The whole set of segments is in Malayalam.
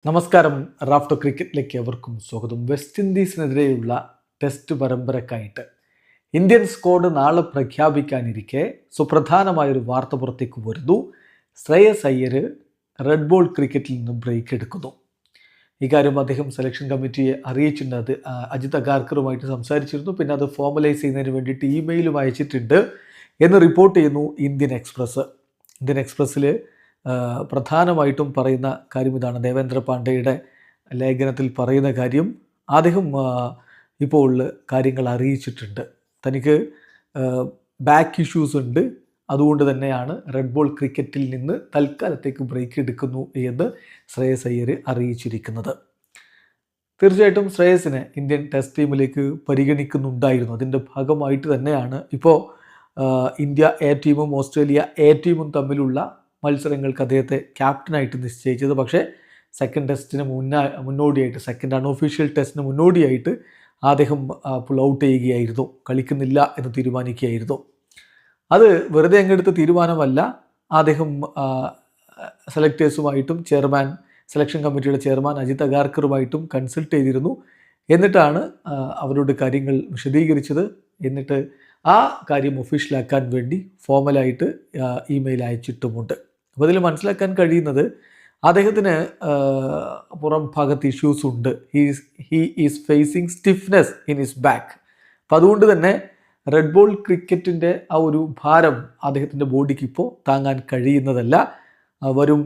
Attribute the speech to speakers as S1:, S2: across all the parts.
S1: നമസ്കാരം. റാഫ്റ്റോ ക്രിക്കറ്റിലേക്ക് അവർക്കും സ്വാഗതം. വെസ്റ്റ് ഇൻഡീസിനെതിരെയുള്ള ടെസ്റ്റ് പരമ്പരക്കായിട്ട് ഇന്ത്യൻ സ്ക്വാഡ് നാളെ പ്രഖ്യാപിക്കാനിരിക്കെ സുപ്രധാനമായൊരു വാർത്ത പുറത്തേക്ക് വരുന്നു. ശ്രേയസ് അയ്യർ റെഡ് ബോൾ ക്രിക്കറ്റിൽ നിന്ന് ബ്രേക്ക് എടുക്കുന്നു. ഇക്കാര്യം അദ്ദേഹം സെലക്ഷൻ കമ്മിറ്റിയെ അറിയിച്ചിട്ടുണ്ട്. അത് അജിത് അഗാർക്കറുമായിട്ട് സംസാരിച്ചിരുന്നു. പിന്നെ അത് ഫോർമലൈസ് ചെയ്യുന്നതിന് വേണ്ടിയിട്ട് ഇമെയിലും അയച്ചിട്ടുണ്ട് എന്ന് റിപ്പോർട്ട് ചെയ്യുന്നു ഇന്ത്യൻ എക്സ്പ്രസ്. ഇന്ത്യൻ എക്സ്പ്രസ്സിൽ പ്രധാനമായിട്ടും പറയുന്ന കാര്യം ഇതാണ്. ദേവേന്ദ്ര പാണ്ഡെയുടെ ലേഖനത്തിൽ പറയുന്ന കാര്യം, അദ്ദേഹം ഇപ്പോൾ കാര്യങ്ങൾ അറിയിച്ചിട്ടുണ്ട്. തനിക്ക് ബാക്ക് ഇഷ്യൂസ് ഉണ്ട്, അതുകൊണ്ട് തന്നെയാണ് റെഡ് ബോൾ ക്രിക്കറ്റിൽ നിന്ന് തൽക്കാലത്തേക്ക് ബ്രേക്ക് എടുക്കുന്നു എന്ന് ശ്രേയസ് അയ്യർ അറിയിച്ചിരിക്കുന്നത്. തീർച്ചയായിട്ടും ശ്രേയസിനെ ഇന്ത്യൻ ടെസ്റ്റ് ടീമിലേക്ക് പരിഗണിക്കുന്നുണ്ടായിരുന്നു. അതിൻ്റെ ഭാഗമായിട്ട് തന്നെയാണ് ഇപ്പോൾ ഇന്ത്യ എ ടീമും ഓസ്ട്രേലിയ എ ടീമും തമ്മിലുള്ള മത്സരങ്ങൾക്ക് അദ്ദേഹത്തെ ക്യാപ്റ്റനായിട്ട് നിശ്ചയിച്ചത്. പക്ഷേ സെക്കൻഡ് ടെസ്റ്റിന് മുന്നോടിയായിട്ട്, സെക്കൻഡ് അൺഒഫീഷ്യൽ ടെസ്റ്റിന് മുന്നോടിയായിട്ട് അദ്ദേഹം പുൾ ഔട്ട് ചെയ്യുകയായിരുന്നു, കളിക്കുന്നില്ല എന്ന് തീരുമാനിക്കുകയായിരുന്നു. അത് വെറുതെ അങ്ങെടുത്ത തീരുമാനമല്ല. അദ്ദേഹം സെലക്ടേഴ്സുമായിട്ടും സെലക്ഷൻ കമ്മിറ്റിയുടെ ചെയർമാൻ അജിത് അഗാർക്കറുമായിട്ടും കൺസൾട്ട് ചെയ്തിരുന്നു. എന്നിട്ടാണ് അവരോട് കാര്യങ്ങൾ വിശദീകരിച്ചത്. എന്നിട്ട് ആ കാര്യം ഒഫീഷ്യലാക്കാൻ വേണ്ടി ഫോർമലായിട്ട് ഇമെയിൽ അയച്ചിട്ടുമുണ്ട്. അപ്പോൾ അതിൽ മനസ്സിലാക്കാൻ കഴിയുന്നത് അദ്ദേഹത്തിന് പുറം ഭാഗത്ത് ഇഷ്യൂസ് ഉണ്ട്. He is facing stiffness in his back. അപ്പം അതുകൊണ്ട് തന്നെ റെഡ് ബോൾ ക്രിക്കറ്റിൻ്റെ ആ ഒരു ഭാരം അദ്ദേഹത്തിൻ്റെ ബോഡിക്ക് ഇപ്പോൾ താങ്ങാൻ കഴിയുന്നതല്ല. വരും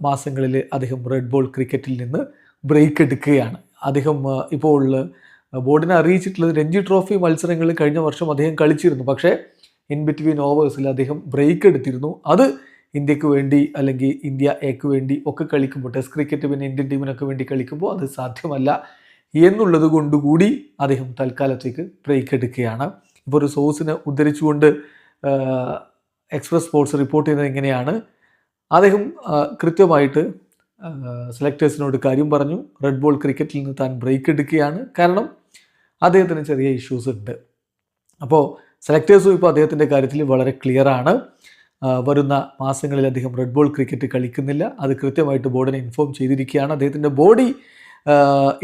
S1: മാസങ്ങളിൽ അദ്ദേഹം റെഡ് ബോൾ ക്രിക്കറ്റിൽ നിന്ന് ബ്രേക്ക് എടുക്കുകയാണ്. അദ്ദേഹം ഇപ്പോൾ ബോർഡിനെ അറിയിച്ചിട്ടുള്ളത് രഞ്ജി ട്രോഫി മത്സരങ്ങൾ കഴിഞ്ഞ വർഷം അദ്ദേഹം കളിച്ചിരുന്നു. പക്ഷേ ഇൻ ബിറ്റ്വീൻ ഓവേഴ്സിൽ അദ്ദേഹം ബ്രേക്ക് എടുത്തിരുന്നു. അത് ഇന്ത്യക്ക് വേണ്ടി അല്ലെങ്കിൽ ഇന്ത്യ എക്ക് വേണ്ടി ഒക്കെ കളിക്കുമ്പോൾ, ടെസ്റ്റ് ക്രിക്കറ്റ് പിന്നെ ഇന്ത്യൻ ടീമിനൊക്കെ വേണ്ടി കളിക്കുമ്പോൾ അത് സാധ്യമല്ല എന്നുള്ളത് കൊണ്ടുകൂടി അദ്ദേഹം തൽക്കാലത്തേക്ക് ബ്രേക്ക് എടുക്കുകയാണ്. ഇപ്പോൾ ഒരു സോഴ്സിനെ ഉദ്ധരിച്ചുകൊണ്ട് എക്സ്പ്രസ് സ്പോർട്സ് റിപ്പോർട്ട് ചെയ്യുന്നത് എങ്ങനെയാണ്, അദ്ദേഹം കൃത്യമായിട്ട് സെലക്ടേഴ്സിനോട് കാര്യം പറഞ്ഞു. റെഡ് ബോൾ ക്രിക്കറ്റിൽ നിന്ന് താൻ ബ്രേക്ക് എടുക്കുകയാണ്, കാരണം അദ്ദേഹത്തിന് ചെറിയ ഇഷ്യൂസ് ഉണ്ട്. അപ്പോൾ സെലക്ടേഴ്സും ഇപ്പോൾ അദ്ദേഹത്തിൻ്റെ കാര്യത്തിൽ വളരെ ക്ലിയറാണ്. വരുന്ന മാസങ്ങളിൽ അദ്ദേഹം റെഡ് ബോൾ ക്രിക്കറ്റ് കളിക്കുന്നില്ല. അത് കൃത്യമായിട്ട് ബോർഡിനെ ഇൻഫോം ചെയ്തിരിക്കുകയാണ്. അദ്ദേഹത്തിൻ്റെ ബോഡി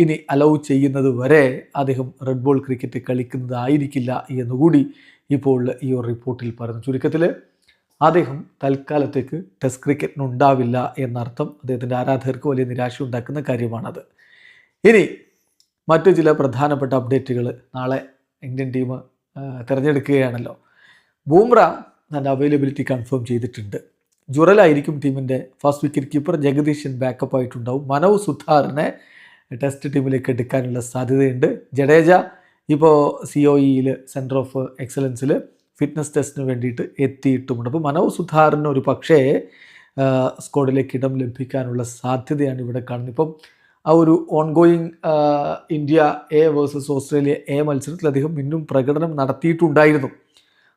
S1: ഇനി അലൗ ചെയ്യുന്നത് വരെ അദ്ദേഹം റെഡ് ബോൾ ക്രിക്കറ്റ് കളിക്കുന്നതായിരിക്കില്ല എന്നുകൂടി ഇപ്പോൾ ഈ ഒരു റിപ്പോർട്ടിൽ പറയുന്നു. ചുരുക്കത്തിൽ അദ്ദേഹം തൽക്കാലത്തേക്ക് ടെസ്റ്റ് ക്രിക്കറ്റിനുണ്ടാവില്ല എന്നർത്ഥം. അദ്ദേഹത്തിൻ്റെ ആരാധകർക്ക് വലിയ നിരാശ ഉണ്ടാക്കുന്ന കാര്യമാണത്. ഇനി മറ്റു ചില പ്രധാനപ്പെട്ട അപ്ഡേറ്റുകൾ. നാളെ ഇന്ത്യൻ ടീം തിരഞ്ഞെടുക്കുകയാണല്ലോ. ബൂംറ തൻ്റെ അവൈലബിലിറ്റി കൺഫേം ചെയ്തിട്ടുണ്ട്. ജുറലായിരിക്കും ടീമിൻ്റെ ഫസ്റ്റ് വിക്കറ്റ് കീപ്പർ. ജഗദീശൻ ബാക്കപ്പ് ആയിട്ടുണ്ടാവും. മനവ് സുധാറിനെ ടെസ്റ്റ് ടീമിലേക്ക് എടുക്കാനുള്ള സാധ്യതയുണ്ട്. ജഡേജ ഇപ്പോൾ COEയിൽ സെൻറ്റർ ഓഫ് എക്സലൻസിൽ ഫിറ്റ്നസ് ടെസ്റ്റിന് വേണ്ടിയിട്ട് എത്തിയിട്ടുമുണ്ട്. അപ്പോൾ മനവ് സുധാറിന് ഒരു പക്ഷേ സ്ക്വാഡിലേക്ക് ഇടം ലഭിക്കാനുള്ള സാധ്യതയാണ് ഇവിടെ കാണുന്നത്. ഇപ്പം ആ ഒരു ongoing India A versus Australia A മത്സരത്തിൽ അദ്ദേഹം ഇന്നും പ്രകടനം നടത്തിയിട്ടുണ്ടായിരുന്നു.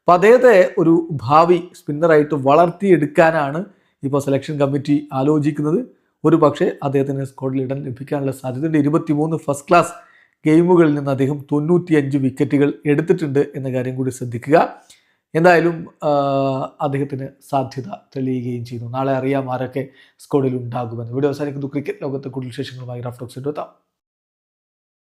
S1: അപ്പോൾ അദ്ദേഹത്തെ ഒരു ഭാവി സ്പിന്നറായിട്ട് വളർത്തിയെടുക്കാനാണ് ഇപ്പോൾ സെലക്ഷൻ കമ്മിറ്റി ആലോചിക്കുന്നത്. ഒരു പക്ഷേ അദ്ദേഹത്തിന് സ്ക്വാഡിൽ ഇടം ലഭിക്കാനുള്ള സാധ്യതയുണ്ട്. 23 ഫസ്റ്റ് ക്ലാസ് ഗെയിമുകളിൽ നിന്ന് അദ്ദേഹം 95 വിക്കറ്റുകൾ എടുത്തിട്ടുണ്ട് എന്ന കാര്യം കൂടി ശ്രദ്ധിക്കുക. എന്തായാലും അദ്ദേഹത്തിന് സാധ്യത തെളിയുകയും ചെയ്യുന്നു. നാളെ അറിയാം ആരൊക്കെ സ്ക്വാഡിൽ ഉണ്ടാകുമെന്ന്. വീഡിയോ അവസാനിക്കുന്നു. ക്രിക്കറ്റ് ലോകത്തെ കൂടുതൽ വിശേഷങ്ങളുമായി റാഫ്റ്റോക്സ് എത്താം.